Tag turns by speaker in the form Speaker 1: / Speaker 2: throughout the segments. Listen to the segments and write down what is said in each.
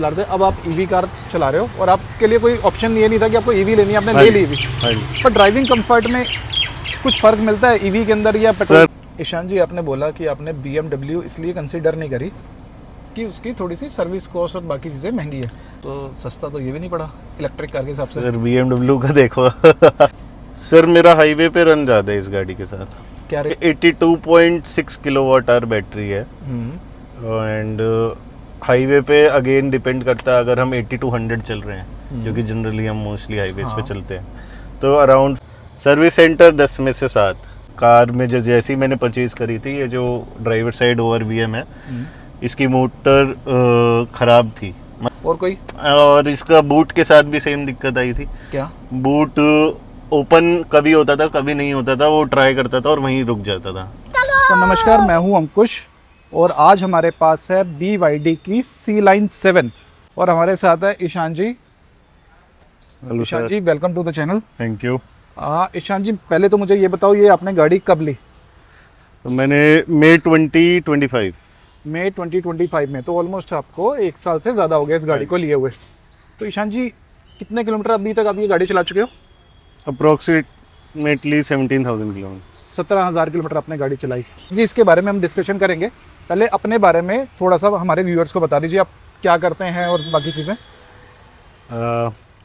Speaker 1: चला रहे थे, अब आप ईवी कार चला रहे हो और आपके लिए कोई ऑप्शन ये नहीं था कि आपको ईवी लेनी है, आपने ले ली ईवी। पर ड्राइविंग कंफर्ट में कुछ फ़र्क मिलता है ईवी के अंदर या पेट्रोल? ईशान जी, आपने बोला कि आपने BMW इसलिए कंसिडर नहीं करी कि उसकी थोड़ी सी सर्विस कॉस्ट और बाकी चीज़ें महंगी है, तो सस्ता तो ये भी नहीं पड़ा इलेक्ट्रिक कार के हिसाब से।
Speaker 2: सर BMW का देखो सर मेरा हाईवे पे रन ज़्यादा है इस गाड़ी के साथ।
Speaker 1: क्या रेट?
Speaker 2: 82.6 किलोवाट आवर बैटरी है एंड हाईवे पे अगेन डिपेंड करता है, अगर हम 80 to 100 चल रहे हैं क्योंकि जनरली हम मोस्टली हाईवेज पे चलते हैं, तो अराउंड सर्विस सेंटर 10 में से 7। कार में जो जैसी मैंने परचेज करी थी, ये जो ड्राइवर साइड ORVM है, इसकी मोटर ख़राब थी।
Speaker 1: और कोई?
Speaker 2: और इसका बूट के साथ भी सेम दिक्कत आई थी।
Speaker 1: क्या?
Speaker 2: बूट ओपन कभी होता था कभी नहीं होता था, वो ट्राई करता था और वहीं रुक जाता था।
Speaker 1: तो नमस्कार, मैं हूं अंकुश और आज हमारे पास है BYD की C-Line 7 और हमारे साथ है Ishan ji.
Speaker 2: Hello
Speaker 1: Ishan ji, welcome to the channel.
Speaker 2: Thank you.
Speaker 1: Ishan ji, पहले तो मुझे ये बताओ, ये आपने गाड़ी कब ली?
Speaker 2: तो मैंने मई 2025
Speaker 1: मई 2025 में, तो ऑलमोस्ट आपको 1 साल से ज़्यादा हो गया इस गाड़ी को लिए हुए। तो ईशान जी, कितने किलोमीटर अभी तक आप ये गाड़ी चला चुके हो?
Speaker 2: Approximately 17,000 kilometre.
Speaker 1: 17,000 किलोमीटर आपने गाड़ी चलाई जी। इसके बारे में हम डिस्कशन करेंगे। पहले अपने बारे में थोड़ा सा हमारे व्यूअर्स को बता दीजिए, आप क्या करते हैं और बाकी चीज़ें।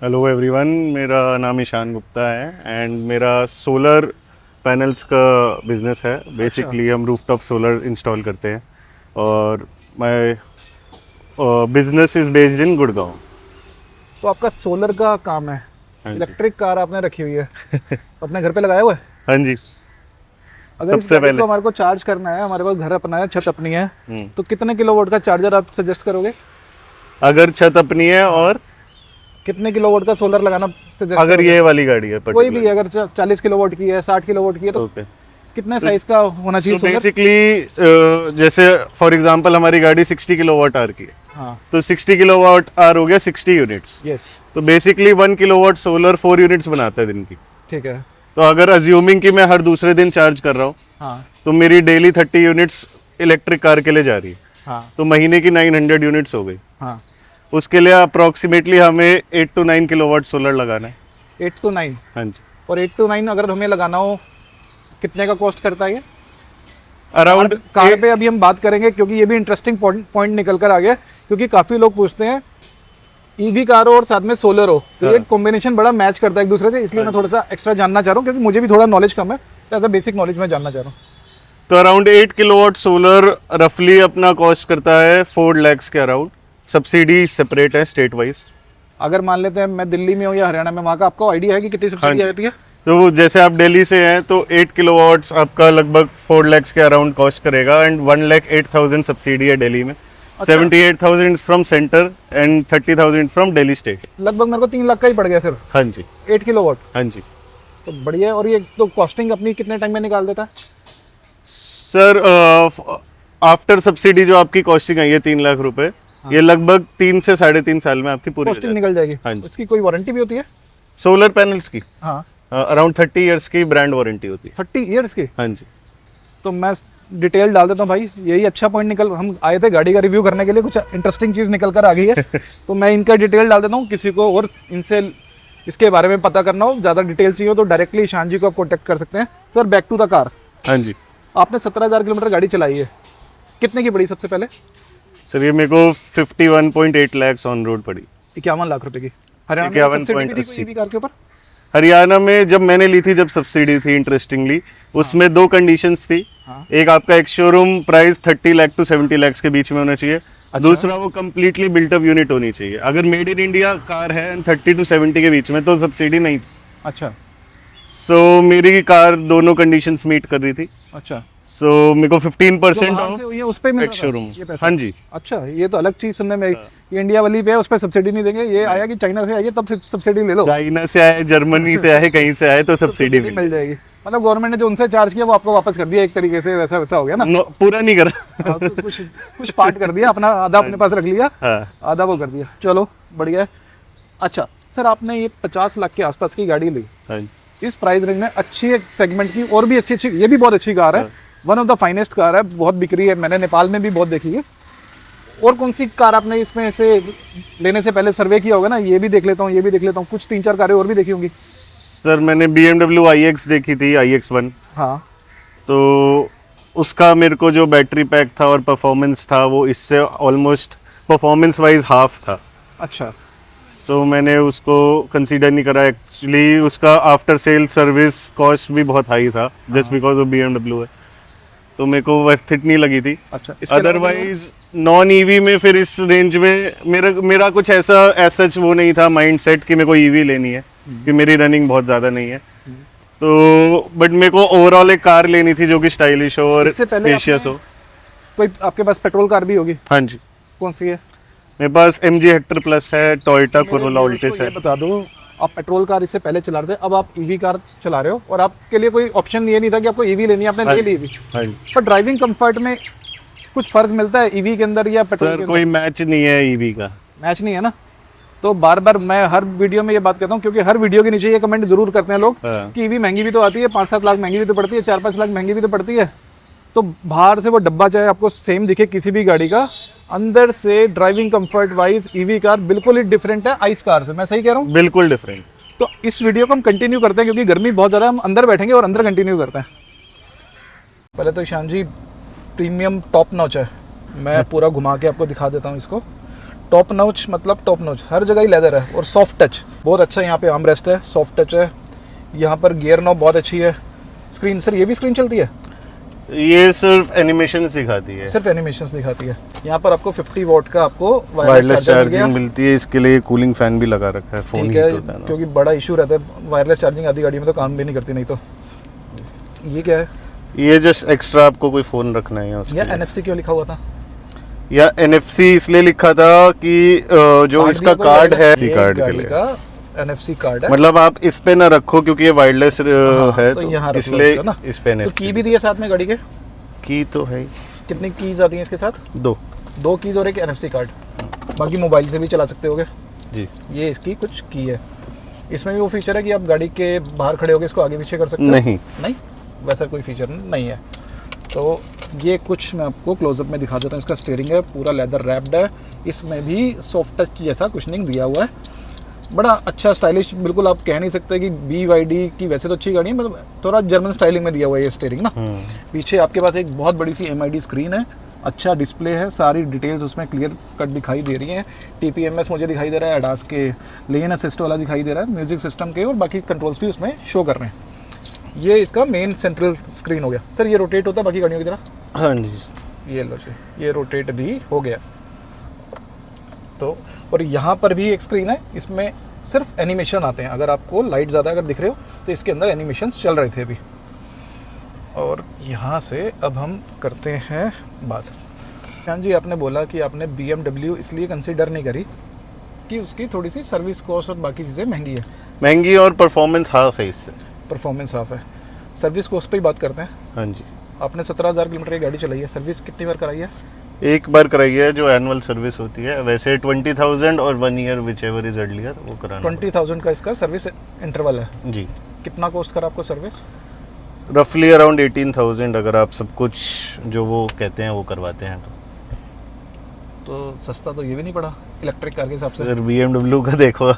Speaker 2: हेलो एवरीवन, मेरा नाम ईशान गुप्ता है एंड मेरा सोलर पैनल्स का बिजनेस है। बेसिकली हम रूफटॉप सोलर इंस्टॉल करते हैं और my business is based in Gurgaon.
Speaker 1: तो आपका सोलर का काम है। इलेक्ट्रिक कार आपने रखी हुई है अपने घर पे लगाया हुआ है?
Speaker 2: हाँ जी।
Speaker 1: अगर इस गाड़ी को हमारे को चार्ज करना है, हमारे पास घर अपना है, छत अपनी है, तो कितने किलोवाट का चार्जर आप सजेस्ट करोगे?
Speaker 2: अगर छत अपनी है और
Speaker 1: कितने किलोवाट का सोलर लगाना सजेस्ट?
Speaker 2: अगर ये वाली गाड़ी है
Speaker 1: कोई भी, अगर 40 किलोवाट की है, 60 किलोवाट की है, तो कितने साइज का होना चाहिए?
Speaker 2: बेसिकली जैसे फॉर एग्जांपल हमारी गाड़ी 60 किलोवाट आवर की है,
Speaker 1: हाँ,
Speaker 2: तो 60 किलोवाट आवर हो गया 60 यूनिट्स।
Speaker 1: यस।
Speaker 2: तो बेसिकली 1 किलोवाट सोलर 4 यूनिट्स बनाता है दिन की।
Speaker 1: ठीक है।
Speaker 2: तो अगर अज्यूमिंग कि मैं हर दूसरे दिन चार्ज कर रहा हूँ,
Speaker 1: हाँ,
Speaker 2: तो मेरी डेली 30 यूनिट्स इलेक्ट्रिक कार के लिए जा रही है।
Speaker 1: हाँ,
Speaker 2: तो महीने की 900 यूनिट्स हो गई।
Speaker 1: हाँ।
Speaker 2: उसके लिए अप्रोक्सीमेटली हमें 8 to 9 किलोवाट सोलर लगाना है।
Speaker 1: 8 to 9?
Speaker 2: हाँ जी।
Speaker 1: और 8 to 9 अगर हमें लगाना हो, कितने का कॉस्ट करता है ये?
Speaker 2: अराउंड
Speaker 1: कार पे अभी हम बात करेंगे क्योंकि ये भी इंटरेस्टिंग पॉइंट निकल कर आ गया, क्योंकि काफ़ी लोग पूछते हैं ईवी कार हो और साथ में सोलर हो, तो ये कॉम्बिनेशन बड़ा मैच करता है एक दूसरे से, इसलिए मैं थोड़ा सा एक्स्ट्रा जानना चाह रहा हूँ क्योंकि मुझे भी थोड़ा नॉलेज कम है, तो ऐसा बेसिक नॉलेज मैं जानना चाह रहा हूँ।
Speaker 2: तो अराउंड 8 किलोवाट सोलर रफली अपना कॉस्ट करता है 4 lakhs के अराउंड। सब्सिडी सेपरेट है स्टेट वाइज।
Speaker 1: अगर मान लेते हैं मैं दिल्ली में हूँ या हरियाणा में, वहाँ का आपको आइडिया है कि कितनी सब्सिडी आती है?
Speaker 2: तो जैसे आप दिल्ली से हैं तो 8 किलोवाट्स आपका लगभग 4 lakhs के अराउंड कॉस्ट करेगा एंड 1,08,000 सब्सिडी है दिल्ली में। 78,000 from centre and 30,000 from Delhi state.
Speaker 1: लगभग मेरे को 3 लाख का ही पड़ गया सिर्फ।
Speaker 2: हाँ जी।
Speaker 1: 8 किलोवाट?
Speaker 2: हाँ जी।
Speaker 1: तो बढ़िया है। और ये तो कॉस्टिंग अपनी कितने टाइम में निकाल देता है
Speaker 2: सर? आफ्टर सब्सिडी जो आपकी कॉस्टिंग आई है 3 लाख रुपए, ये लगभग 3 से 3.5 साल में आपकी पूरी
Speaker 1: कॉस्टिंग निकल जाएगी?
Speaker 2: हाँ जी।
Speaker 1: उसकी कोई वारंटी भी होती है
Speaker 2: सोलर पैनल्स की?
Speaker 1: हाँ,
Speaker 2: अराउंड 30 इयर्स की ब्रांड वारंटी होती है।
Speaker 1: 30 ईयर्स की?
Speaker 2: हाँ जी।
Speaker 1: तो मैं डिटेल डाल देता हूँ भाई, यही अच्छा पॉइंट निकल, हम आए थे गाड़ी का रिव्यू करने के लिए, कुछ इंटरेस्टिंग चीज़ निकल कर आ गई है तो मैं इनका डिटेल डाल देता हूँ। किसी को और इनसे इसके बारे में पता करना हो, ज़्यादा डिटेल चाहिए हो, तो डायरेक्टली ईशान जी को आप कॉन्टैक्ट कर सकते हैं। Sir, back to the car.
Speaker 2: हाँ जी।
Speaker 1: आपने 17,000 किलोमीटर गाड़ी चलाई है, कितने की पड़ी सबसे पहले?
Speaker 2: सर ये मेरे को 51.8 lakhs ऑन रोड पड़ी।
Speaker 1: 51 लाख रुपए की। हरियाणा में सब्सिडी भी थी कोई ईवी कार के ऊपर?
Speaker 2: हरियाणा में जब मैंने ली थी, जब सब्सिडी थी, इंटरेस्टिंगली उसमें 2 कंडीशंस थी। एक आपका एक showroom price 30 lakh to 70 lakhs के बीच में होना चाहिए। दूसरा वो कम्प्लीटली बिल्टअप यूनिट होनी चाहिए। अगर मेड इन इंडिया कार है 30 to 70 के बीच में तो सब्सिडी नहीं।
Speaker 1: अच्छा।
Speaker 2: सो मेरी कार दोनों कंडीशंस मीट कर रही थी।
Speaker 1: अच्छा।
Speaker 2: सो मेरे को 15% ऑफ
Speaker 1: उस पे मिल
Speaker 2: शोरूम। हाँ जी।
Speaker 1: अच्छा, ये तो अलग चीज सुनने में, ये इंडिया वाली पे है, उस पे सब्सिडी नहीं देंगे। ये आया कि चाइना से आइए तब सब्सिडी ले लो।
Speaker 2: चाइना से आए, जर्मनी से आए, कहीं से आए तो सब्सिडी
Speaker 1: मिल जाएगी। मतलब गवर्नमेंट ने जो उनसे चार्ज किया वो आपको वापस कर दिया एक तरीके से, वैसा वैसा हो गया ना?
Speaker 2: पूरा नहीं करा
Speaker 1: तो कुछ पार्ट कर दिया अपना, आधा अपने पास रख लिया, आधा वो कर दिया। चलो बढ़िया है। अच्छा सर, आपने ये 50 लाख के आसपास की गाड़ी ली, इस प्राइस रेंज में अच्छी सेगमेंट की, और भी अच्छी, ये भी बहुत अच्छी कार है, one of the finest car है, बहुत बिक रही है, मैंने नेपाल में भी बहुत देखी है। और कौन सी कार आपने इसमें से लेने से पहले सर्वे किया होगा ना, ये भी देख लेता हूँ, ये भी देख लेता हूँ, कुछ 3-4 कारें और भी देखी होंगी?
Speaker 2: सर मैंने BMW iX देखी थी, iX1।
Speaker 1: हाँ,
Speaker 2: तो उसका मेरे को जो बैटरी पैक था और परफॉर्मेंस था वो इससे ऑलमोस्ट परफॉर्मेंस वाइज हाफ था।
Speaker 1: अच्छा।
Speaker 2: तो मैंने उसको कंसीडर नहीं करा। एक्चुअली उसका आफ्टर सेल सर्विस कॉस्ट भी बहुत हाई था, जस्ट बिकॉज ऑफ BMW है, तो मेरे को वर्थ इट नहीं लगी थी।
Speaker 1: अच्छा,
Speaker 2: अदरवाइज नॉन ईवी में फिर इस रेंज में मेरा कुछ ऐसा सच वो नहीं था माइंड सेट कि मेरे को ईवी लेनी है, कि मेरी रनिंग बहुत ज़्यादा नहीं है। तो बट मेरे को ओवरऑल एक कार लेनी थी जो कि स्टाइलिश हो और स्पेशियस हो।
Speaker 1: कोई आपके पास पेट्रोल कार भी होगी?
Speaker 2: हाँ जी।
Speaker 1: कौन सी है?
Speaker 2: मेरे पास MG हेक्टर प्लस है, टोयोटा कोरोला अल्टिस है।
Speaker 1: बता दो, आप पेट्रोल कार इससे पहले चला रहे थे, अब आप ईवी कार चला रहे हो, और आपके लिए कोई ऑप्शन ये नहीं था कि आपको ईवी लेनी है, आपने ले ली ईवी। पर ड्राइविंग कंफर्ट में कुछ फर्क मिलता है ईवी के अंदर या पेट्रोल के अंदर?
Speaker 2: कोई मैच नहीं है ईवी का।
Speaker 1: मैच नहीं है ना? तो बार बार मैं हर वीडियो में ये बात कहता हूँ, क्योंकि हर वीडियो के नीचे ये कमेंट जरूर करते हैं लोग कि ईवी महंगी भी तो आती है, 5-7 लाख महंगी भी तो पड़ती है, 4-5 लाख महंगी भी तो पड़ती है। तो बाहर से वो डब्बा चाहे आपको सेम दिखे किसी भी गाड़ी का, अंदर से driving comfort wise EV car बिल्कुल ही डिफरेंट है आइस कार से। मैं सही कह रहा हूँ?
Speaker 2: बिल्कुल डिफरेंट।
Speaker 1: तो इस वीडियो को हम कंटिन्यू करते हैं, क्योंकि गर्मी बहुत ज़्यादा है, हम अंदर बैठेंगे और अंदर कंटिन्यू करते हैं। पहले तो ईशान जी, प्रीमियम टॉप नॉच है, मैं पूरा घुमा के आपको दिखा देता हूँ इसको। टॉप नॉच मतलब टॉप नॉच, हर जगह ही लेदर है और सॉफ्ट टच बहुत अच्छा है। यहाँ पे आर्म रेस्ट है, सॉफ्ट टच है, यहाँ पर गियर नॉब बहुत अच्छी है। स्क्रीन, सर ये भी स्क्रीन चलती है?
Speaker 2: ये सिर्फ एनिमेशन दिखाती है,
Speaker 1: सिर्फ एनिमेशन दिखाती है। यहाँ पर आपको 50 वॉट का आपको
Speaker 2: वायरलेस चार्जिंग मिलती है, इसके लिए कूलिंग फैन भी लगा रखा है। फोन
Speaker 1: ठीक है, क्योंकि बड़ा इशू रहता है वायरलेस चार्जिंग, आधी गाड़ी में तो काम भी नहीं करती। नहीं तो ये क्या है?
Speaker 2: ये जस्ट एक्स्ट्रा आपको कोई फोन रखना है उसके
Speaker 1: या NFC क्यों लिखा हुआ था?
Speaker 2: या NFC इसलिए लिखा था कि जो इसका कार्ड है, इसी कार्ड के लिए
Speaker 1: का NFC कार्ड है।
Speaker 2: मतलब आप इस पे ना रखो क्योंकि ये वायरलेस है, तो इसलिए इस पे
Speaker 1: NFC। तो की भी दी है साथ में गाड़ी के?
Speaker 2: की तो है।
Speaker 1: कितनी कीज आती हैं इसके साथ? 2 कीज और एक NFC कार्ड। बाकी मोबाइल से भी चला सकते होगे
Speaker 2: जी।
Speaker 1: ये इसकी कुछ की है। इसमें भी वो फीचर है कि आप गाड़ी के बाहर खड़े होकर इसको आगे पीछे कर सकते हो? नहीं, वैसा कोई फीचर नहीं है। तो ये कुछ मैं आपको क्लोजअप में दिखा देता हूँ। इसका स्टीयरिंग है पूरा लेदर रैप्ड है, इसमें भी सॉफ्ट टच जैसा कुशनिंग दिया हुआ है, बड़ा अच्छा स्टाइलिश। बिल्कुल आप कह नहीं सकते कि BYD की वैसे तो अच्छी गाड़ी है, मतलब थोड़ा जर्मन स्टाइलिंग में दिया हुआ है ये स्टीयरिंग ना। पीछे आपके पास एक बहुत बड़ी सी MID स्क्रीन है, अच्छा डिस्प्ले है, सारी डिटेल्स उसमें क्लियर कट दिखाई दे रही हैं। TPMS मुझे दिखाई दे रहा है, ADAS के लेन असिस्ट वाला दिखाई दे रहा है, म्यूजिक सिस्टम के, और बाकी कंट्रोल्स भी उसमें शो कर रहे हैं। ये इसका मेन सेंट्रल स्क्रीन हो गया। सर ये रोटेट होता है बाकी गाड़ियों की तरह?
Speaker 2: हाँ जी।
Speaker 1: ये लो जी, ये रोटेट भी हो गया। तो और यहाँ पर भी एक स्क्रीन है, इसमें सिर्फ एनिमेशन आते हैं। अगर आपको लाइट ज़्यादा अगर दिख रहे हो तो इसके अंदर एनिमेशन चल रहे थे अभी। और यहाँ से अब हम करते हैं बात। हाँ जी, आपने बोला कि आपने BMW इसलिए कंसीडर नहीं करी कि उसकी थोड़ी सी सर्विस कॉस्ट और बाकी चीज़ें महंगी
Speaker 2: और परफॉर्मेंस हाफ है इससे।
Speaker 1: परफॉर्मेंस हाफ है। सर्विस कॉस्ट पे ही बात करते हैं।
Speaker 2: हाँ जी।
Speaker 1: आपने 17,000 किलोमीटर की गाड़ी चलाई है, सर्विस कितनी बार कराई है?
Speaker 2: एक बार कराई है जो एनुअल सर्विस होती है। वैसे 20,000 और 1 ईयर व्हिचएवर इज अर्लियर वो कराना।
Speaker 1: 20,000 का इसका सर्विस इंटरवल है
Speaker 2: जी।
Speaker 1: कितना कॉस्ट करा आपको सर्विस?
Speaker 2: रफली अराउंड 18,000 अगर आप सब कुछ जो वो कहते हैं वो करवाते हैं
Speaker 1: तो सस्ता तो ये भी नहीं पड़ा इलेक्ट्रिक कार के हिसाब से।
Speaker 2: सर BMW का देखो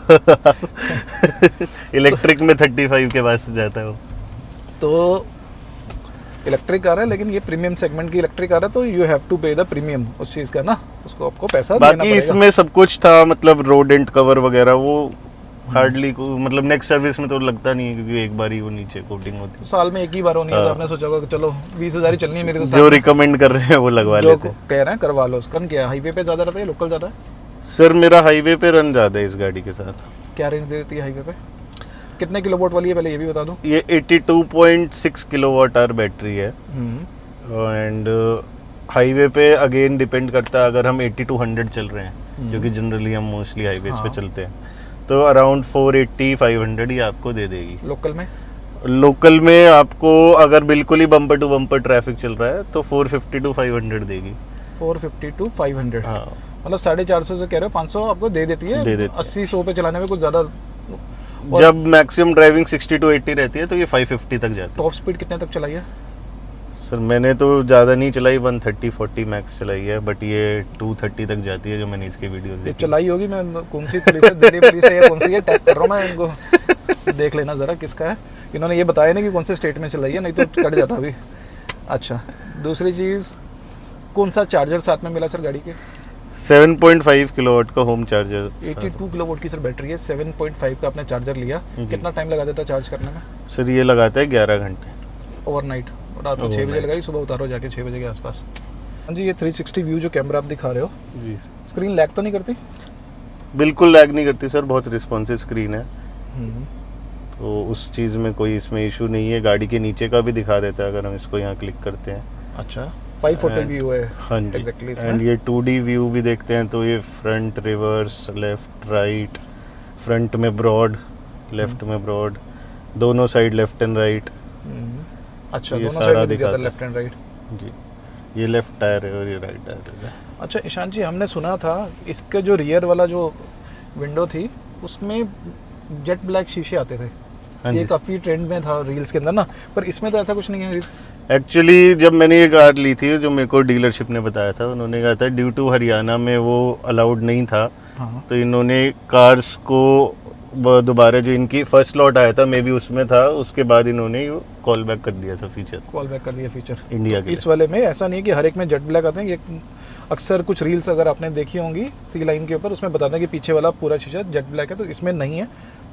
Speaker 2: इलेक्ट्रिक में 35 के पास जाता है वो।
Speaker 1: तो इलेक्ट्रिक कार है, लेकिन ये प्रीमियम सेगमेंट की इलेक्ट्रिक कार है, तो यू हैव टू पे द प्रीमियम उस चीज़ का ना, उसको आपको पैसा देना पड़ेगा।
Speaker 2: बाकी इसमें सब कुछ था, मतलब रोड एंड कवर वगैरह वो हार्डली को, मतलब नेक्स्ट सर्विस में तो लगता नहीं है क्योंकि एक बार ही वो नीचे कोटिंग होती है।
Speaker 1: साल में एक ही बार होनी है, तो आपने सोचा होगा कि चलो 20,000 ही चलनी है मेरी, तो
Speaker 2: जो रिकमेंड कर रहे हैं वो लगवा लेते हैं।
Speaker 1: कह रहे हैं करवा लो। उसका क्या है, हाईवे पे ज़्यादा रहता है या लोकल ज़्यादा है?
Speaker 2: सर मेरा हाईवे पे रन ज़्यादा है इस गाड़ी के साथ।
Speaker 1: क्या रेंज दे देती है हाईवे पे? कितने किलोवाट वाली है पहले ये भी बता दूं?
Speaker 2: ये 82.6 किलोवाट आवर बैटरी है एंड हाईवे पे अगेन डिपेंड करता है। अगर हम 80 to 100 चल रहे हैं जो कि जनरली हम मोस्टली हाईवेज पे चलते हैं, तो अराउंड 480-500 ही आपको दे देगी। लोकल में आपको अगर बिल्कुल ही बम्पर टू बम्पर ट्रैफिक चल रहा है तो 450 to 500 देगी।
Speaker 1: 450 to 500,
Speaker 2: हाँ,
Speaker 1: मतलब 450 से कह रहे हो 500 आपको दे देती है। 80-100 पे चलाने में कुछ ज़्यादा।
Speaker 2: जब मैक्सिमम ड्राइविंग 60 to 80 रहती है तो ये 550 तक जाती है।
Speaker 1: टॉप स्पीड कितने तक चलाई है?
Speaker 2: सर मैंने तो ज़्यादा नहीं चलाई, 130-40 मैक्स चलाई है, बट ये 230 तक जाती है जो मैंने इसके वीडियोस
Speaker 1: ये
Speaker 2: देखी।
Speaker 1: चलाई होगी, मैं कौन सी पुलिस है, दिल्ली पुलिस है या कौन सी है, टैग कर रहा हूँ मैं इनको, देख लेना ज़रा किसका है। इन्होंने ये बताया नहीं कि कौन से स्टेट में चलाई है, नहीं तो कट जाता अभी। अच्छा, दूसरी चीज़, कौन सा चार्जर साथ में मिला सर गाड़ी के?
Speaker 2: 7.5 किलोवाट का होम चार्जर।
Speaker 1: 82 किलोवाट की सर बैटरी है, 7.5 का आपने चार्जर लिया, कितना टाइम लगा देता चार्ज करने में?
Speaker 2: सर ये लगाता है 11 घंटे
Speaker 1: ओवरनाइट, रात को 6 बजे लगाई, सुबह उतारो जाके 6 बजे के आसपास। हाँ जी, ये 360 व्यू जो कैमरा आप दिखा रहे हो,
Speaker 2: जी।
Speaker 1: स्क्रीन लैग तो नहीं करती?
Speaker 2: बिल्कुल लैग नहीं करती सर, बहुत रिस्पॉन्सिव स्क्रीन है, तो उस चीज़ में कोई इसमें इशू नहीं है। गाड़ी के नीचे का भी दिखा देता है अगर हम इसको यहाँ क्लिक करते हैं।
Speaker 1: अच्छा, 540 व्यू है।
Speaker 2: हाँ जी,
Speaker 1: एग्जैक्टली
Speaker 2: एंड ये 2D व्यू भी देखते हैं तो ये front, reverse, left, right, front में ब्रॉड, लेफ्ट में ब्रॉड, दोनों साइड लेफ्ट एंड राइट।
Speaker 1: अच्छा,
Speaker 2: ये
Speaker 1: दोनों
Speaker 2: सारा
Speaker 1: साइड में
Speaker 2: दिखाता
Speaker 1: दिखाता
Speaker 2: है।
Speaker 1: Left and right.
Speaker 2: जी, ये लेफ्ट टायर है और ये राइट टायर है।
Speaker 1: अच्छा ईशान जी, हमने सुना था इसके जो रियर वाला जो विंडो थी उसमें जेट ब्लैक शीशे आते थे,
Speaker 2: हाँ
Speaker 1: ये
Speaker 2: जी।
Speaker 1: काफ़ी ट्रेंड में था रील्स के अंदर ना, पर इसमें तो ऐसा कुछ नहीं है।
Speaker 2: एक्चुअली जब मैंने ये कार ली थी, जो मेरे को डीलरशिप ने बताया था, उन्होंने कहा था ड्यू टू हरियाणा में वो अलाउड नहीं था,
Speaker 1: हाँ,
Speaker 2: तो इन्होंने कार्स को दोबारा, जो इनकी फर्स्ट लॉट आया था मे बी उसमें था, उसके बाद इन्होंने कॉल बैक कर दिया था फीचर,
Speaker 1: कॉल बैक कर दिया फीचर
Speaker 2: इंडिया के
Speaker 1: इस वाले में। ऐसा नहीं है कि हर एक में जेट ब्लैक आते हैं, ये अक्सर कुछ रील्स अगर आपने देखी होंगी सी लाइन के ऊपर, उसमें बताते हैं कि पीछे वाला पूरा शीशा जेट ब्लैक है, तो इसमें नहीं है।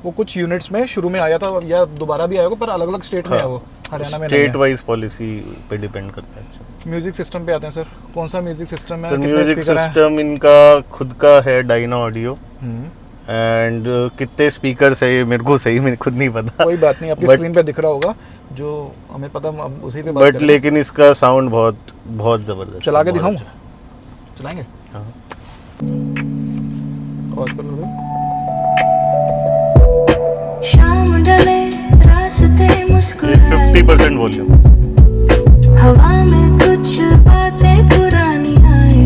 Speaker 1: वो कुछ यूनिट्स में शुरू में आया था या दोबारा भी आया होगा, पर अलग अलग स्टेट में है वो, हरियाणा में नहीं
Speaker 2: स्टेट
Speaker 1: है।
Speaker 2: वाइज पॉलिसी पे डिपेंड करता है।
Speaker 1: म्यूजिक सिस्टम पे आते हैं सर, कौन सा म्यूजिक सिस्टम है?
Speaker 2: सर
Speaker 1: कितने
Speaker 2: म्यूजिक
Speaker 1: speaker हैं?
Speaker 2: सिस्टम इनका खुद का है, डायना ऑडियो,
Speaker 1: हम्म,
Speaker 2: एंड कितने स्पीकर्स है ये मेरे को सही में खुद नहीं पता,
Speaker 1: कोई बात नहीं, आपकी
Speaker 2: But-
Speaker 1: स्क्रीन पे दिख रहा होगा, जो हमें पता, हम उसी पे बात
Speaker 2: बट
Speaker 1: करेंगे।
Speaker 2: लेकिन इसका साउंड बहुत बहुत जबरदस्त
Speaker 1: चला के
Speaker 2: है, बहुत
Speaker 1: दिखाऊं?
Speaker 2: अच्छा।
Speaker 1: चलाएंगे?
Speaker 2: हाँ।
Speaker 1: आवाज कर लो भाई।
Speaker 3: शाम ढले रास्ते मुस्कुराए,
Speaker 2: 50% वॉल्यूम।
Speaker 3: हवा में कुछ बातें पुरानी आए,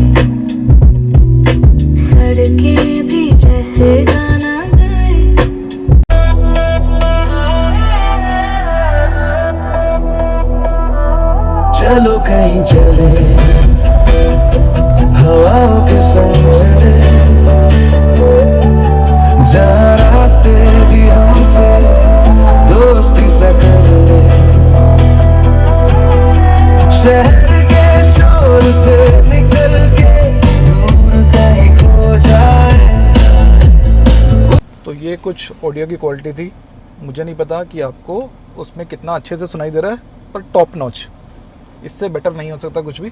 Speaker 3: सड़कें भी जैसे गाना गाए।
Speaker 4: चलो कहीं चले, हवाओं के संग चले, जहाँ रास्ते भी हमसे दोस्ती सा कर ले, शहर के शोर से निकल के दूर कहीं खो जाए।
Speaker 1: तो ये कुछ ऑडियो की क्वालिटी थी, मुझे नहीं पता कि आपको उसमें कितना अच्छे से सुनाई दे रहा है, पर टॉप नॉच, इससे बेटर नहीं हो सकता कुछ भी।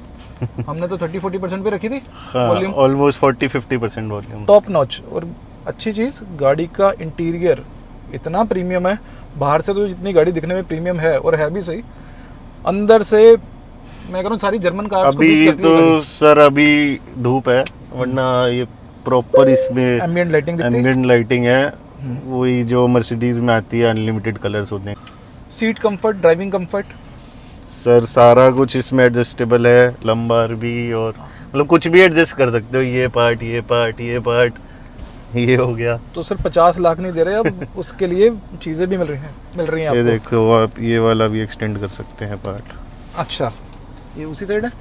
Speaker 1: हमने तो 30-40% पे रखी थी volume,
Speaker 2: almost 40-50% volume.
Speaker 1: Top notch. और अच्छी चीज़, गाड़ी का इंटीरियर इतना प्रीमियम है, बाहर से तो जितनी गाड़ी दिखने में प्रीमियम है और है भी सही, अंदर से मैं कह रहा हूँ सारी जर्मन कार्स को
Speaker 2: अभी
Speaker 1: beat करती है
Speaker 2: तो
Speaker 1: गाड़ी।
Speaker 2: सर अभी धूप है, वरना ये प्रॉपर इसमें
Speaker 1: एम्बिएंट लाइटिंग दिखती है।
Speaker 2: एम्बिएंट लाइटिंग है, वही जो मर्सिडीज में आती है, अनलिमिटेड कलर्स होते हैं।
Speaker 1: Seat comfort, driving comfort,
Speaker 2: sir सारा कुछ इसमें एडजस्टेबल है, लंबार भी, और मतलब कुछ भी एडजस्ट कर सकते हो, ये पार्ट, ये पार्ट, ये पार्ट, ये हो गया।
Speaker 1: तो सिर्फ 50 लाख नहीं दे रहे अब, उसके लिए चीज़ें भी मिल रही हैं
Speaker 2: ये
Speaker 1: आपको।
Speaker 2: देखो आप, ये वाला भी एक्सटेंड कर सकते हैं पार्ट।
Speaker 1: अच्छा, ये उसी साइड है,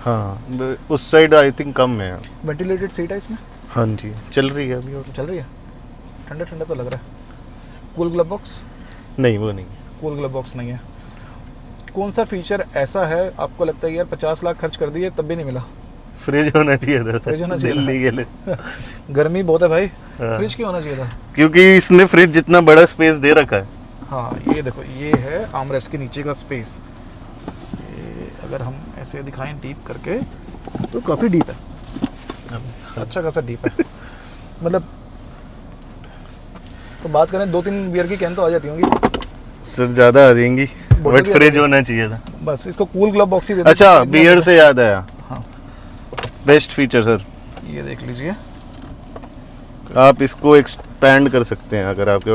Speaker 2: हाँ, उस साइड आई थिंक कम है।
Speaker 1: वेंटिलेटेड सीट है इसमें,
Speaker 2: हाँ जी, चल रही है अभी। और
Speaker 1: चल रही है, ठंडा ठंडा तो लग रहा है। Cool glove box?
Speaker 2: नहीं, वो नहीं।
Speaker 1: कूल ग्लव बॉक्स नहीं है। कौन सा फीचर ऐसा है आपको लगता है यार 50 लाख खर्च कर दिए तब भी नहीं मिला?
Speaker 2: फ्रिज होना चाहिए था,
Speaker 1: फ्रिज होना चाहिए था।
Speaker 2: दिल्ली के लिए।
Speaker 1: गर्मी बहुत है भाई,
Speaker 2: हाँ।
Speaker 1: फ्रिज क्यों होना चाहिए था?
Speaker 2: क्योंकि इसने फ्रिज जितना बड़ा स्पेस दे रखा है।
Speaker 1: हाँ, ये देखो, ये है आर्मरेस्ट के नीचे का स्पेस। ये अगर हम ऐसे दिखाएं डीप करके तो काफ़ी डीप है, अच्छा खासा डीप है। मतलब तो बात करें 2-3 बियर की कैन तो आ जाती होंगी
Speaker 2: सर ज़्यादा आ जाएंगी,
Speaker 1: बोतल
Speaker 2: बट
Speaker 1: भी आ
Speaker 2: फ्रिज
Speaker 1: जाएगी।
Speaker 2: होना चाहिए था।
Speaker 1: बस इसको कूल ग्लव बॉक्स ही दे दो।
Speaker 2: अच्छा,
Speaker 1: इतना
Speaker 2: बियर
Speaker 1: बड़ा।
Speaker 2: से याद आया,
Speaker 1: हाँ,
Speaker 2: बेस्ट फीचर सर,
Speaker 1: ये देख लीजिए,
Speaker 2: आप इसको एक्सपैंड कर सकते हैं अगर आपके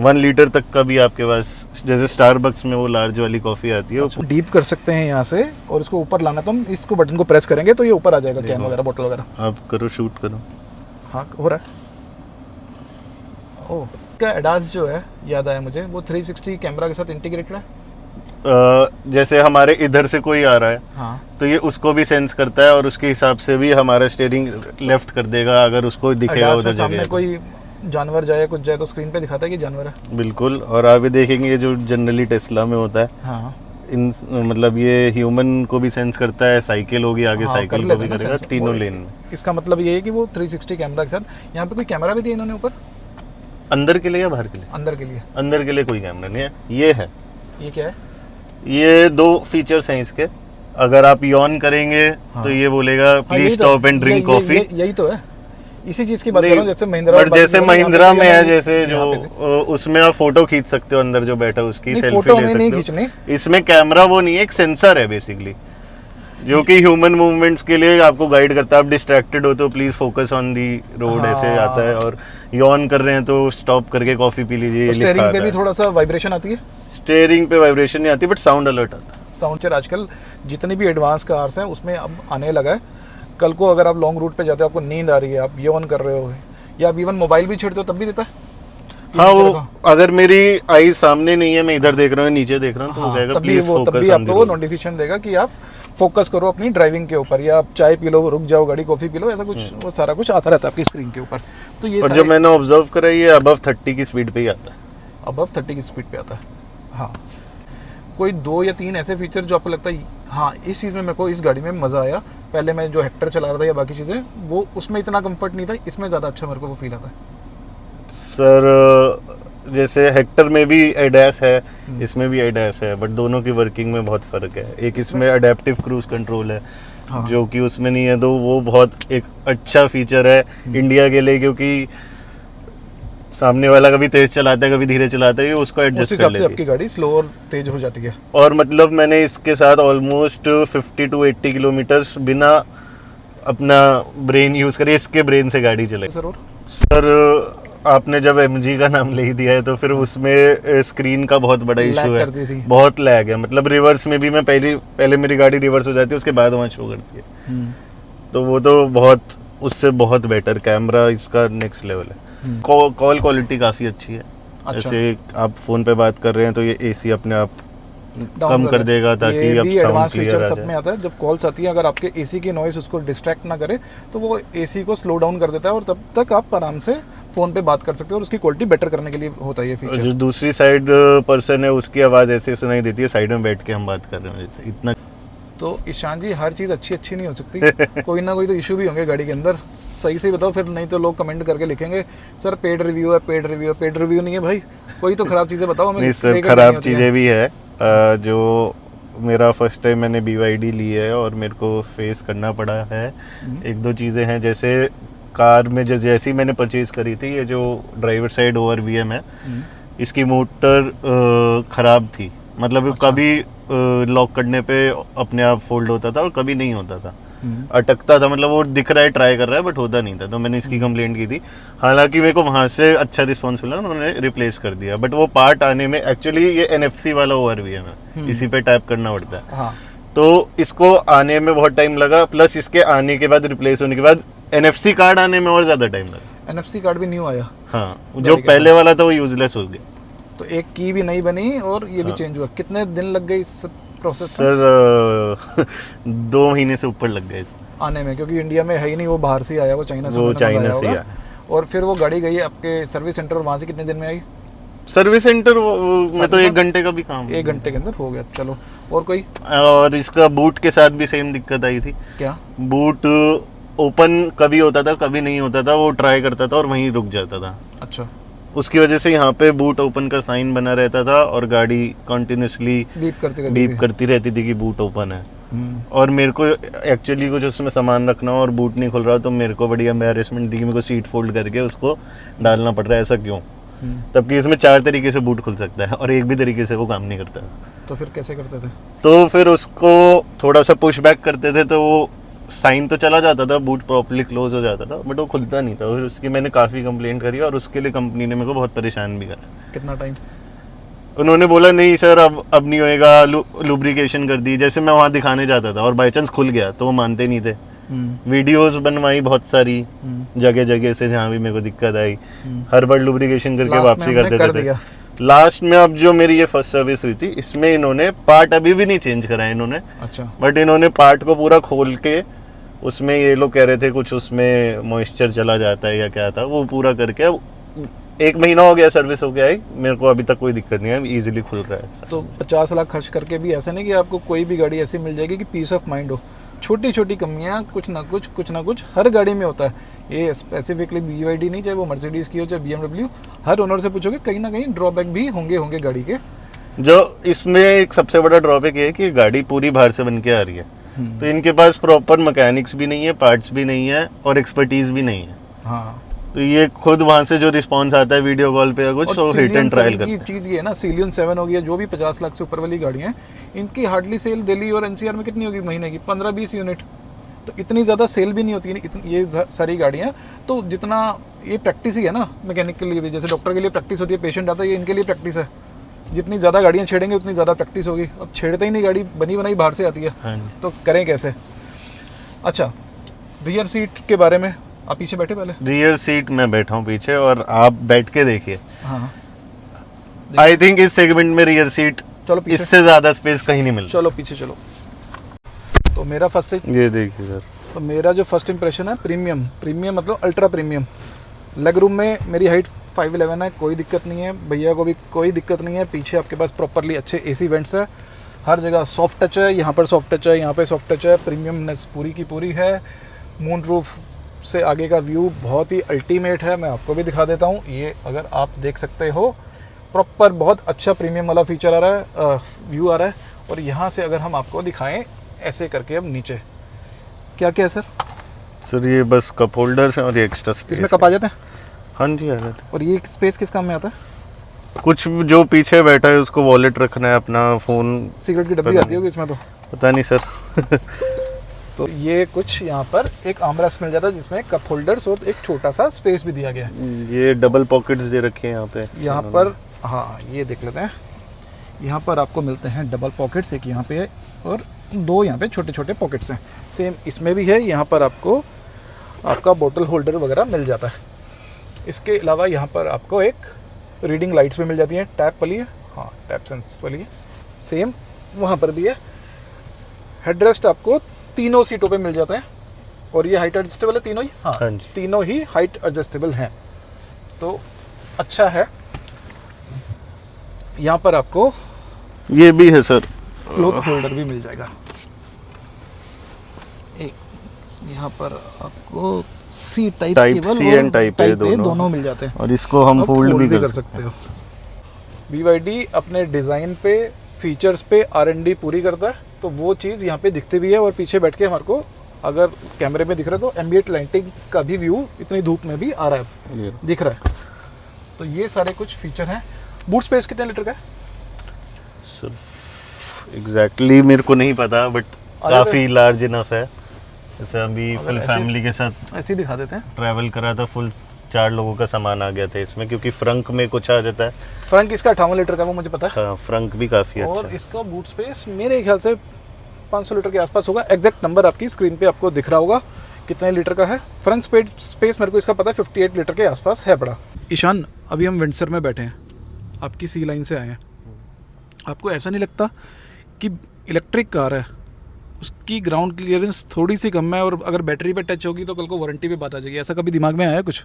Speaker 2: 1 लीटर तक का भी आपके पास, जैसे स्टारबक्स में वो लार्ज वाली कॉफ़ी आती है, वो
Speaker 1: डीप कर सकते हैं यहाँ से, और इसको ऊपर लाना, तो हम इसको बटन को प्रेस करेंगे तो ये ऊपर आ जाएगा, कैन वगैरह, बोतल वगैरह।
Speaker 2: आप करो, शूट करो।
Speaker 1: हाँ, हो रहा है। ओह, क्या एडास जो है याद आया मुझे, वो 360 कैमरा के साथ इंटीग्रेटेड है।
Speaker 2: जैसे हमारे इधर से कोई आ रहा है
Speaker 1: हाँ
Speaker 2: तो ये उसको भी सेंस करता है और उसके हिसाब से भी हमारा स्टीयरिंग लेफ्ट कर देगा अगर उसको दिखेगा
Speaker 1: ADAS में
Speaker 2: उधर
Speaker 1: सामने
Speaker 2: जगह।
Speaker 1: कोई जानवर जाए कुछ जाए तो स्क्रीन पे दिखाता है कि जानवर है।
Speaker 2: बिल्कुल। और आप ये देखेंगे ये जो जनरली टेस्ला में होता है
Speaker 1: हाँ
Speaker 2: इन मतलब ये ह्यूमन को भी सेंस करता है, साइकिल होगी आगे
Speaker 1: हाँ,
Speaker 2: साइकिल
Speaker 1: कर
Speaker 2: को
Speaker 1: लेते
Speaker 2: भी
Speaker 1: हैं ना
Speaker 2: करेगा
Speaker 1: सेंसर।
Speaker 2: तीनों
Speaker 1: वो-
Speaker 2: लेन में।
Speaker 1: इसका मतलब ये है कि वो 360 कैमरा के साथ यहाँ पे कोई कैमरा भी दिया इन्होंने ऊपर
Speaker 2: अंदर के लिए या बाहर के लिए?
Speaker 1: अंदर के लिए।
Speaker 2: अंदर के लिए कोई कैमरा नहीं है। ये है,
Speaker 1: ये क्या है?
Speaker 2: ये 2 फीचर्स हैं इसके। अगर आप यॉन करेंगे
Speaker 1: हाँ।
Speaker 2: तो ये बोलेगा
Speaker 1: हाँ,
Speaker 2: प्लीज
Speaker 1: यही तो-
Speaker 2: स्टॉप एंड ड्रिंक कॉफी।
Speaker 1: यही तो है, इसी चीज की बात कर रहा हूँ जैसे महिंद्रा।
Speaker 2: बट जैसे महिंद्रा में है जैसे जो
Speaker 1: यहाँ पे थे।
Speaker 2: उसमें आप फोटो खींच सकते हो अंदर जो बैठा है उसकी
Speaker 1: नहीं,
Speaker 2: सेल्फी
Speaker 1: फोटो
Speaker 2: ले
Speaker 1: हमें नहीं
Speaker 2: सकते हो।
Speaker 1: खींचनी।
Speaker 2: इसमें कैमरा वो नहीं है, एक सेंसर है बेसिकली जो कि ह्यूमन मूवमेंट्स के लिए आपको गाइड करता है। आप डिस्ट्रैक्टेड हो तो please focus on the road ऐसे
Speaker 1: हाँ।
Speaker 2: आता है, और यॉन कर रहे हैं तो स्टॉप करके कॉफी पी लीजिए ये लिखा
Speaker 1: स्टेयरिंग पे
Speaker 2: आता
Speaker 1: भी
Speaker 2: है।
Speaker 1: थोड़ा सा वाइब्रेशन आती है।
Speaker 2: स्टेयरिंग पे वाइब्रेशन नहीं आती बट साउंड अलर्ट आता है।
Speaker 1: साउंड चेयर आजकल जितनी भी एडवांस कार्स हैं उसमें अब आने लगा है। कल को अगर आप लॉन्ग रूट पे जाते हो, आपको नींद आ रही है, आप यौन कर रहे हो या आप इवन मोबाइल भी छेड़ते हो तब भी देता है।
Speaker 2: हाँ वो अगर मेरी आई सामने नहीं है, मैं इधर देख रहा हूँ नीचे देख रहा हूँ तो वो कहेगा
Speaker 1: तब भी
Speaker 2: प्लीज
Speaker 1: वो तब
Speaker 2: फोकस
Speaker 1: भी
Speaker 2: ऑन
Speaker 1: आपको वो नोटिफिकेशन देगा कि आप फोकस करो अपनी ड्राइविंग के ऊपर, या आप चाय पी लो, रुक जाओ, गाड़ी कॉफी पी लो, ऐसा कुछ वो सारा कुछ आता रहता है आपकी स्क्रीन के ऊपर। तो ये
Speaker 2: और जो मैंने ऑब्जर्व करा ये अबव 30 की स्पीड पे ही आता है।
Speaker 1: अबव 30 की स्पीड पे आता है। हाँ, कोई 2 या 3 ऐसे फीचर जो आपको लगता है हाँ इस चीज़ में मेरे को इस गाड़ी में मज़ा आया। पहले मैं जो हेक्टर चला रहा था या बाकी चीज़ें वो उसमें इतना कंफर्ट नहीं था, इसमें ज़्यादा अच्छा मेरे को वो फील आता है।
Speaker 2: सर जैसे हेक्टर में भी एडैस है, इसमें भी एडैस है, बट दोनों की वर्किंग में बहुत फ़र्क है। एक इसमें अडेप्टिव क्रूज कंट्रोल है
Speaker 1: हाँ।
Speaker 2: जो कि उसमें नहीं है, तो वो बहुत एक अच्छा फीचर है इंडिया के लिए, क्योंकि सामने वाला कभी तेज चलाता है कभी धीरे चलाता है, ये उसको
Speaker 1: उस
Speaker 2: एडजस्ट कर
Speaker 1: हिसाब से
Speaker 2: लेती
Speaker 1: आपकी
Speaker 2: है।
Speaker 1: गाड़ी स्लो और तेज हो जाती है।
Speaker 2: और मतलब मैंने इसके साथ ऑलमोस्ट 50 to 80 किलोमीटर्स बिना अपना ब्रेन यूज़ करे इसके ब्रेन से गाड़ी चलाई।
Speaker 1: सर और
Speaker 2: सर आपने जब MG का नाम ले ही दिया है तो फिर उसमें स्क्रीन का बहुत बड़ा
Speaker 1: Lag
Speaker 2: इशू
Speaker 1: करती थी।
Speaker 2: है, बहुत लैग है। मतलब रिवर्स में भी मैं पहले मेरी गाड़ी रिवर्स हो जाती है उसके बाद वहाँ शो करती है, तो वो तो बहुत उससे बहुत बेटर कैमरा इसका नेक्स्ट लेवल है। कॉल क्वालिटी काफ़ी अच्छी है।
Speaker 1: अच्छा।
Speaker 2: जैसे आप फ़ोन पे बात कर रहे हैं तो ये AC अपने आप
Speaker 1: डाउन
Speaker 2: कम कर देगा ताकि
Speaker 1: ये
Speaker 2: अब
Speaker 1: भी
Speaker 2: साउंड
Speaker 1: एडवांस
Speaker 2: क्लियर
Speaker 1: फीचर
Speaker 2: आ
Speaker 1: सब
Speaker 2: जाए।
Speaker 1: में आता है। जब कॉल्स आती है अगर आपके एसी की नॉइस उसको डिस्ट्रैक्ट ना करे तो वो एसी को स्लो डाउन कर देता है और तब तक आप आराम से फ़ोन पे बात कर सकते हो, और उसकी क्वालिटी बेटर करने के लिए होता है ये
Speaker 2: और
Speaker 1: फीचर।
Speaker 2: जो दूसरी साइड पर्सन है उसकी आवाज़ ऐसे सुनाई देती है, साइड में बैठ के हम बात कर रहे हैं जैसे इतना।
Speaker 1: तो ईशान जी हर चीज़ अच्छी नहीं हो सकती, कोई ना कोई तो इशू भी होंगे गाड़ी के अंदर। सही से बताओ फिर, नहीं तो लोग कमेंट करके लिखेंगे सर पेड रिव्यू है, पेड रिव्यू है। पेड रिव्यू नहीं है भाई, कोई तो खराब चीज़ें बताओ हमें।
Speaker 2: नहीं सर,
Speaker 1: लेकर
Speaker 2: खराब
Speaker 1: जानी होती हैं।
Speaker 2: चीज़ें भी है। जो मेरा फर्स्ट टाइम मैंने BYD ली है और मेरे को फेस करना पड़ा है, एक दो चीज़ें हैं। जैसे कार में जैसी मैंने परचेज़ करी थी, ये जो ड्राइवर साइड ओवर VM है, इसकी मोटर ख़राब थी। मतलब
Speaker 1: अच्छा।
Speaker 2: कभी लॉक करने पे अपने आप फोल्ड होता था और कभी नहीं होता था, अटकता था। मतलब वो दिख रहा है ट्राई कर रहा है बट होता नहीं था, तो मैंने इसकी कंप्लेंट की थी। हालांकि मेरे को वहाँ से अच्छा रिस्पॉन्स मिला, उन्होंने रिप्लेस कर दिया। बट वो पार्ट आने में एक्चुअली ये NFC वाला ORVM है, इसी पे टैप करना पड़ता है।
Speaker 1: हाँ,
Speaker 2: तो इसको आने में बहुत टाइम लगा, प्लस इसके आने के बाद रिप्लेस होने के बाद NFC कार्ड आने में और ज़्यादा टाइम लगा।
Speaker 1: NFC कार्ड भी न्यू आया,
Speaker 2: हाँ, जो पहले वाला था वो यूजलेस हो गया।
Speaker 1: तो एक की भी नहीं बनी और ये भी चेंज हुआ। कितने दिन लग गए इस प्रोसेस
Speaker 2: सर 2 महीने से ऊपर लग गए इसमें।
Speaker 1: आने में, क्योंकि इंडिया में है ही नहीं, वो बाहर से ही आया, वो चाइना से
Speaker 2: वो
Speaker 1: उन्होंने
Speaker 2: चाइना
Speaker 1: मंगाया
Speaker 2: से
Speaker 1: होगा।
Speaker 2: आया।
Speaker 1: और फिर वो गाड़ी गई आपके सर्विस सेंटर, वहाँ से कितने दिन में आई?
Speaker 2: सर्विस सेंटर में तो 1 घंटे का भी काम
Speaker 1: 1 घंटे के अंदर हो गया। चलो, और कोई
Speaker 2: और इसका बूट के साथ भी सेम दिक्कत आई थी।
Speaker 1: क्या?
Speaker 2: बूट ओपन कभी होता था कभी नहीं होता था, वो ट्राई करता था और वहीं रुक जाता था।
Speaker 1: अच्छा,
Speaker 2: उसकी वजह से यहाँ पे बूट ओपन का साइन बना रहता था और गाड़ी कंटिन्यूसली बीप करती रहती थी कि बूट ओपन है। और मेरे को एक्चुअली कुछ उसमें सामान रखना हो और बूट नहीं खुल रहा, तो मेरे को बड़ी एम्बैरेसमेंट थी कि मेरे को सीट फोल्ड करके उसको डालना पड़ रहा है। ऐसा क्यों? तबकि इसमें 4 तरीके से बूट खुल सकता है और एक भी तरीके से वो काम नहीं करता।
Speaker 1: तो फिर कैसे करते थे?
Speaker 2: तो फिर उसको थोड़ा सा पुश बैक करते थे तो वो साइन तो चला जाता था, बूट प्रॉपर्ली क्लोज हो जाता था, बट वो खुलता नहीं था। फिर उसकी मैंने काफ़ी कंप्लेंट करी और उसके लिए कंपनी ने मेरे को बहुत परेशान भी करा।
Speaker 1: कितना टाइम?
Speaker 2: उन्होंने बोला नहीं सर अब नहीं होएगा, लुब्रिकेशन कर दी। जैसे मैं वहाँ दिखाने जाता था और बाई चांस खुल गया तो वो मानते नहीं थे। वीडियोस बनवाई बहुत सारी जगह जगह से जहाँ भी मेरे को दिक्कत आई, हर बार लुब्रिकेशन करके
Speaker 1: Last
Speaker 2: वापसी
Speaker 1: में
Speaker 2: कर
Speaker 1: हमने
Speaker 2: देते
Speaker 1: कर
Speaker 2: थे।
Speaker 1: दिया।
Speaker 2: लास्ट में अब जो मेरी ये फर्स्ट सर्विस हुई थी, इसमें इन्होंने पार्ट अभी भी नहीं चेंज कराए इन्होंने,
Speaker 1: अच्छा।
Speaker 2: बट इन्होंने पार्ट को पूरा खोल के, उसमें ये लोग कह रहे थे कुछ उसमें मॉइस्चर चला जाता है या क्या था, वो पूरा करके अब 1 महीना हो गया सर्विस हो गया है, मेरे को अभी तक कोई दिक्कत नहीं है, इजीली खुल रहा है।
Speaker 1: तो 50 लाख खर्च करके भी ऐसा नहीं कि आपको कोई भी गाड़ी ऐसी मिल जाएगी कि पीस ऑफ माइंड हो। छोटी छोटी कमियां कुछ ना कुछ हर गाड़ी में होता है। ये स्पेसिफिकली BYD नहीं, चाहे वो मर्सिडीज़ की हो चाहे BMW, हर ओनर से पूछोगे कहीं ना कहीं ड्रॉबैक भी होंगे गाड़ी के।
Speaker 2: जो इसमें एक सबसे बड़ा ड्रॉबैक ये है कि गाड़ी पूरी बाहर से बन के आ रही है, तो इनके पास प्रॉपर मैकेनिक्स भी नहीं है, पार्ट्स भी नहीं है और एक्सपर्टीज भी नहीं है।
Speaker 1: हाँ,
Speaker 2: तो ये खुद वहाँ से जो रिस्पॉन्स आता है वीडियो कॉल पे या कुछ, तो हिट एंड ट्रायल करते हैं।
Speaker 1: चीज़ ये है ना, सीलियन 7 हो गया, जो भी 50 लाख से ऊपर वाली गाड़ियाँ हैं, इनकी हार्डली सेल दिल्ली और NCR में कितनी होगी महीने की? 15-20 यूनिट। तो इतनी ज़्यादा सेल भी नहीं होती है ये सारी गाड़ियाँ। तो जितना ये प्रैक्टिस ही है ना मैकेनिक के लिए भी, जैसे डॉक्टर के लिए प्रैक्टिस होती है, पेशेंट आता है, ये इनके लिए प्रैक्टिस है। जितनी ज़्यादा गाड़ियाँ छेड़ेंगे उतनी ज़्यादा प्रैक्टिस होगी। अब छेड़ते ही नहीं, गाड़ी बनी बनाई बाहर से आती है, तो करें कैसे? अच्छा, रियर सीट के बारे में, आप पीछे बैठे पहले?
Speaker 2: रियर सीट में बैठा हूँ पीछे, और आप बैठ के देखिए।
Speaker 1: हाँ,
Speaker 2: आई थिंक इस सेगमेंट में रियर सीट
Speaker 1: चलो पीछे,
Speaker 2: इससे ज्यादा स्पेस कहीं नहीं मिलता।
Speaker 1: चलो पीछे चलो। तो मेरा फर्स्ट,
Speaker 2: ये देखिए सर,
Speaker 1: तो मेरा जो फर्स्ट इंप्रेशन है प्रीमियम मतलब अल्ट्रा प्रीमियम। लेग रूम में मेरी हाइट 5'11" है, कोई दिक्कत नहीं है, भैया को भी कोई दिक्कत नहीं है। पीछे आपके पास प्रॉपरली अच्छे AC वेंट्स है, हर जगह सॉफ्ट टच है, यहाँ पर सॉफ्ट टच है, यहाँ पे सॉफ्ट टच है, प्रीमियमनेस पूरी की पूरी है। मून रूफ से आगे का व्यू बहुत ही अल्टीमेट है, मैं आपको भी दिखा देता हूँ। ये अगर आप देख सकते हो, प्रॉपर बहुत अच्छा प्रीमियम वाला फीचर आ रहा है, व्यू आ रहा है। और यहाँ से अगर हम आपको दिखाएं ऐसे करके, अब नीचे क्या क्या है सर?
Speaker 2: सर ये बस कप होल्डर्स हैं और ये एक्स्ट्रा स्पेस।
Speaker 1: इसमें कप आ जाते हैं?
Speaker 2: हाँ जी आ जाते हैं।
Speaker 1: और ये स्पेस किस काम में आता है?
Speaker 2: कुछ जो पीछे बैठा है उसको वॉलेट रखना है, अपना फोन,
Speaker 1: सिगरेट की डब्बी आती होगी इसमें तो?
Speaker 2: पता नहीं सर।
Speaker 1: तो ये कुछ यहाँ पर एक आर्मरेस्ट मिल जाता है जिसमें कप होल्डर्स और एक छोटा सा स्पेस भी दिया गया है।
Speaker 2: ये डबल पॉकेट्स दे रखे हैं यहाँ पे।
Speaker 1: यहाँ पर हाँ, ये देख लेते हैं। यहाँ पर आपको मिलते हैं डबल पॉकेट्स, एक यहाँ पे है और 2 यहाँ पे छोटे छोटे पॉकेट्स हैं। सेम इसमें भी है, यहाँ पर आपको आपका बोतल होल्डर वगैरह मिल जाता है। इसके अलावा यहाँ पर आपको एक रीडिंग लाइट्स भी मिल जाती हैं, टैप वाली है, हाँ टैप सेंस वाली है। सेम वहाँ पर भी है। हेडरेस्ट आपको तीनों सीटों पे मिल जाते हैं, और ये हाइट एडजस्टेबल है तीनों ही? हाँ
Speaker 2: जी।
Speaker 1: तीनों ही हाइट एडजस्टेबल हैं, तो अच्छा है। यहाँ पर आपको
Speaker 2: ये भी है सर,
Speaker 1: क्लॉथ होल्डर भी मिल जाएगा। एक यहाँ पर आपको C type cable
Speaker 2: C and type A
Speaker 1: दोनों मिल जाते हैं,
Speaker 2: और इसको हम फोल्ड भी कर
Speaker 1: सकते हो। BYD अपने डिज़ाइन पे, फीचर्स पे R&D पूरी करता है, तो वो चीज़ यहाँ पे दिखती भी है। और पीछे बैठ के हमारे को अगर कैमरे में दिख रहा है तो एम्बिएंट लाइटिंग का भी व्यू इतनी धूप में भी आ रहा है, दिख रहा है। तो ये सारे कुछ फीचर हैं। बूट स्पेस कितने लीटर का है?
Speaker 2: एग्जैक्टली मेरे को नहीं पता, बट काफ़ी लार्ज इनफ है। जैसे अभी फुल फैमिली के साथ
Speaker 1: ऐसे ही दिखा देते हैं।
Speaker 2: ट्रैवल करा था, फुल 4 लोगों का सामान आ गया था इसमें, क्योंकि फ्रंक में कुछ आ जाता है।
Speaker 1: फ्रंक इसका 58 लीटर का, वो मुझे पता है।
Speaker 2: हाँ, फ्रंक भी काफ़ी अच्छा
Speaker 1: और
Speaker 2: है।
Speaker 1: इसका बूट स्पेस मेरे ख्याल से 500 लीटर के आसपास होगा। एग्जैक्ट नंबर आपकी स्क्रीन पे आपको दिख रहा होगा कितने लीटर का है। फ्रंट स्पेस मेरे को इसका पता है 58 लीटर के आसपास है बड़ा। ईशान, अभी हम विंडसर में बैठे हैं, आपकी C लाइन से आए हैं। आपको ऐसा नहीं लगता कि इलेक्ट्रिक कार है, उसकी ग्राउंड क्लियरेंस थोड़ी सी कम है, और अगर बैटरी पे टच होगी तो कल को वारंटी पे बात आ जाएगी? ऐसा कभी दिमाग में आया कुछ?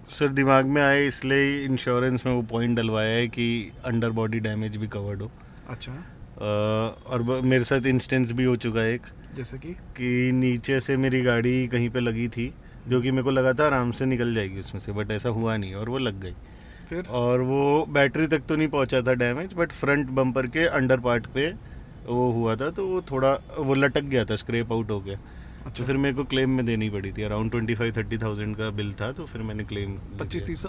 Speaker 2: सर दिमाग में आए, इसलिए इंश्योरेंस में वो पॉइंट डलवाया है कि अंडर बॉडी डैमेज भी कवर्ड हो।
Speaker 1: अच्छा।
Speaker 2: और मेरे साथ इंस्टेंस भी हो चुका है एक,
Speaker 1: जैसे
Speaker 2: कि नीचे से मेरी गाड़ी कहीं पे लगी थी, जो कि मेरे को लगा था आराम से निकल जाएगी उसमें से, बट ऐसा हुआ नहीं और वो लग गई।
Speaker 1: फिर? और
Speaker 2: वो बैटरी तक तो नहीं पहुंचा था डैमेज, बट फ्रंट बम्पर के अंडर पार्ट पे वो हुआ था, तो वो थोड़ा वो लटक गया था, स्क्रैप आउट हो गया।
Speaker 1: अच्छा।
Speaker 2: तो फिर मेरे को क्लेम में देनी पड़ी थी, अराउंड 25-30,000 का बिल था, तो फिर मैंने क्लेम
Speaker 1: 25-30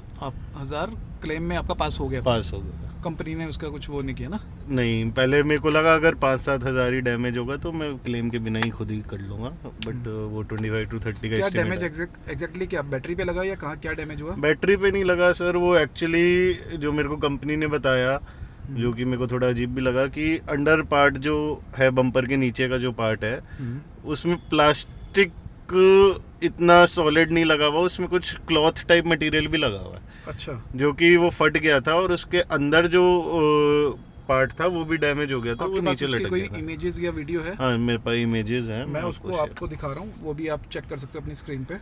Speaker 1: हज़ार क्लेम में आपका पास हो गया?
Speaker 2: पास हो गया।
Speaker 1: कंपनी ने उसका कुछ वो नहीं किया ना?
Speaker 2: नहीं, पहले मेरे को लगा अगर 5-7 हज़ार ही डैमेज होगा तो मैं क्लेम के बिना ही खुद ही कर लूँगा, बट वो 25-30 का
Speaker 1: क्या डैमेज एग्जैक्टली क्या बैटरी पे लगा या कहाँ क्या डैमेज हुआ?
Speaker 2: बैटरी पे नहीं लगा सर, वो एक्चुअली जो मेरे को कंपनी ने बताया, जो कि मेरे को थोड़ा अजीब भी लगा, कि अंडर पार्ट जो है बम्पर के नीचे का जो पार्ट है, उसमें प्लास्टिक इतना सॉलिड नहीं लगा हुआ, उसमें कुछ क्लॉथ टाइप मटेरियल भी लगा हुआ है,
Speaker 1: अच्छा,
Speaker 2: जो कि वो फट गया था और उसके अंदर जो पार्ट था वो भी डैमेज हो गया था, वो
Speaker 1: आपके पास
Speaker 2: नीचे
Speaker 1: उसकी
Speaker 2: लटक
Speaker 1: कोई
Speaker 2: गया था।
Speaker 1: इमेजेस या वीडियो है?
Speaker 2: हाँ, मेरे पास इमेजेस हैं,
Speaker 1: मैं उसको
Speaker 2: share-
Speaker 1: आपको दिखा रहा हूँ, वो भी आप चेक कर सकते हो अपनी स्क्रीन पे।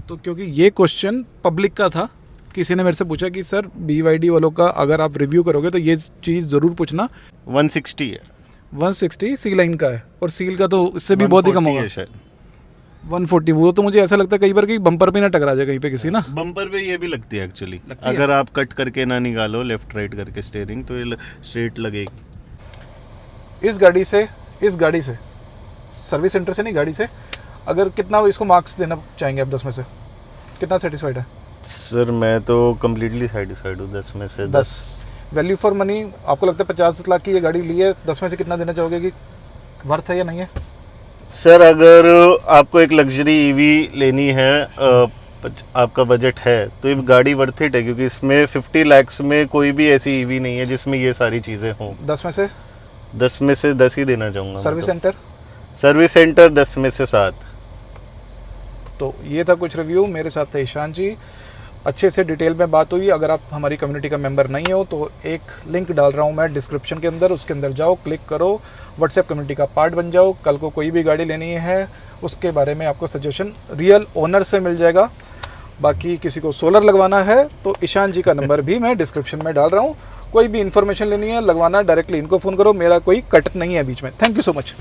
Speaker 1: तो क्योंकि ये क्वेश्चन पब्लिक का था, किसी ने मेरे से पूछा कि सर BYD वालों का अगर आप रिव्यू करोगे तो ये चीज़ ज़रूर पूछना।
Speaker 2: 160 है,
Speaker 1: 160 सी लाइन का है, और सील का तो इससे भी बहुत ही कम
Speaker 2: 140
Speaker 1: होगा।
Speaker 2: है शायद।
Speaker 1: 140, वो तो मुझे ऐसा लगता है कई बार कि बम्पर पे ना टकरा जाए कहीं पे किसी ना।
Speaker 2: बम्पर पे ये भी लगती है एक्चुअली,
Speaker 1: लगती है?
Speaker 2: अगर आप कट करके ना निकालो लेफ्ट राइट करके स्टीयरिंग, तो ये स्ट्रेट लगेगी।
Speaker 1: इस गाड़ी से सर्विस सेंटर से नहीं, गाड़ी से अगर कितना इसको मार्क्स देना चाहेंगे आप 10 में से? कितना सेटिस्फाइड है?
Speaker 2: सर मैं तो कम्प्लीटली सेटिस्फाइड हूँ 10 में से 10।
Speaker 1: वैल्यू फॉर मनी आपको लगता है 50 लाख की ये गाड़ी ली है, 10 में से कितना देना चाहोगे कि वर्थ है या नहीं है?
Speaker 2: सर अगर आपको एक लग्जरी ईवी लेनी है, आपका बजट है, तो ये गाड़ी वर्थ इट है, क्योंकि इसमें 50 लाख में कोई भी ऐसी ईवी नहीं है जिसमें ये सारी चीज़ें हों।
Speaker 1: 10 में से?
Speaker 2: 10 में से 10 ही देना चाहूँगा।
Speaker 1: Service centre?
Speaker 2: सर्विस सेंटर 10 में से 7।
Speaker 1: तो ये था कुछ रिव्यू, मेरे साथ थे ईशान जी, अच्छे से डिटेल में बात हुई। अगर आप हमारी कम्युनिटी का मेंबर नहीं हो तो एक लिंक डाल रहा हूँ मैं डिस्क्रिप्शन के अंदर, उसके अंदर जाओ, क्लिक करो, व्हाट्सएप कम्युनिटी का पार्ट बन जाओ। कल को कोई भी गाड़ी लेनी है उसके बारे में आपको सजेशन रियल ओनर से मिल जाएगा। बाकी किसी को सोलर लगवाना है तो ईशान जी का नंबर भी मैं डिस्क्रिप्शन में डाल रहा हूँ। कोई भी इन्फॉर्मेशन लेनी है लगवाना, डायरेक्टली इनको फ़ोन करो, मेरा कोई कट नहीं है बीच में। Thank you so much.